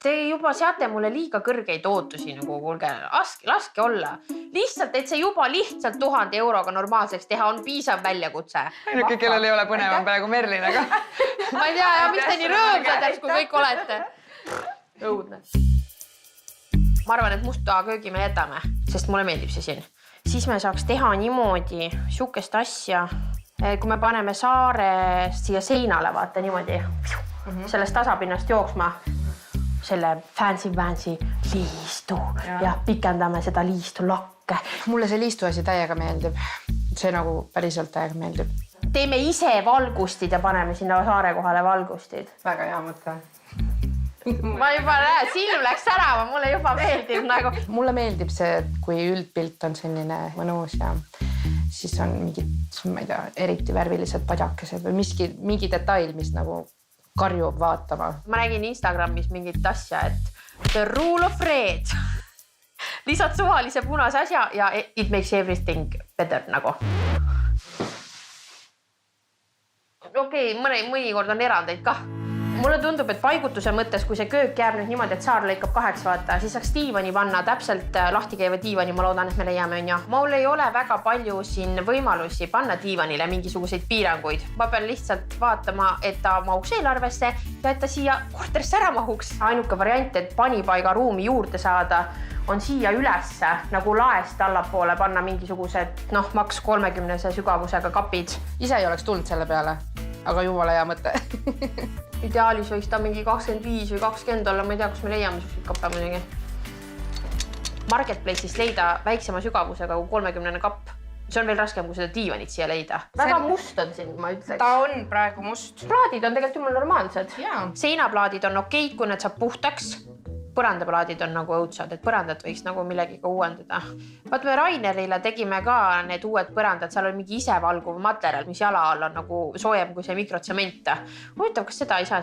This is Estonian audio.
Te juba seate mulle liiga kõrgeid ootusi, nagu kuulge, laske olla. Lihtsalt, et see juba lihtsalt 1000 euroga normaalseks teha on piisav väljakutse. Ainuke, kellel ei ole põnevam praegu Merlin, aga... Ma ei tea, mis te nii rõõmsad, kui kõik olete. Õudne. Ma arvan, et musta köögi me jätame, sest mulle meeldib see siin. Siis me saaks teha niimoodi sihukest asja, kui me paneme saarest siia seinale, vaata niimoodi sellest tasapinnast jooksma. Selle fancy liistu ja pikendame seda liistu lakke. Mulle see liistu asi täiega meeldib. See nagu päriselt täiega meeldib. Teeme ise valgustid ja paneme sinna saare kohale valgustid. Väga hea mõte. Ma juba näen, silm läks särama, mulle juba meeldib nagu. Mulle meeldib see, kui üldpilt on selline mõnus ja siis on mingid, ma ei tea, eriti värvilised padjakesed või mingi detail, mis nagu karjub vaatama. Ma nägin Instagramis mingit asja, et the rule of red. Lisad suvalise punase asja ja it makes everything better nagu. Okei, mõnikord on erandeid kah. Mulle tundub, et paigutuse mõttes, kui see köök jääb nüüd niimoodi, et saar lõikab 8 vaata, siis saaks diivani panna täpselt lahti käiva diivani, ma loodan, et me leiame on ja. Mul ei ole väga palju siin võimalusi panna diivanile mingisuguseid piiranguid. Ma pean lihtsalt vaatama, et ta mahuks eelarvesse ja et ta siia korterisse ära mahuks. Ainuke variant, et panipaiga ruumi juurde saada, on siia ülesse nagu laest allapoole panna mingisugused, maks 30 sügavusega kapid. Ise ei oleks tulnud selle peale, aga jumala hea mõte. Ideaalis võiks ta mingi 25 või 20 olla, ma ei tea, kus me leiame suhted kappe muidugi. Marketplace'ist leida väiksema sügavusega kui 30 kapp. See on veel raskem, kui seda diivanit siia leida. Väga must on siin, ma ütleks. Ta on praegu must. Plaadid on tegelikult jumal normaalsed. Jaa. Seinaplaadid on okeid, kui need saab puhtaks. Põrandaplaadid on nagu õudsad, et põrandat võiks nagu millegiga uuendada. Vaat me Rainerile tegime ka need uued põrandad, seal on mingi isevalguv materjal, mis jala all on nagu soojem kui see mikrotsementa. Huvitav, kas seda ei saa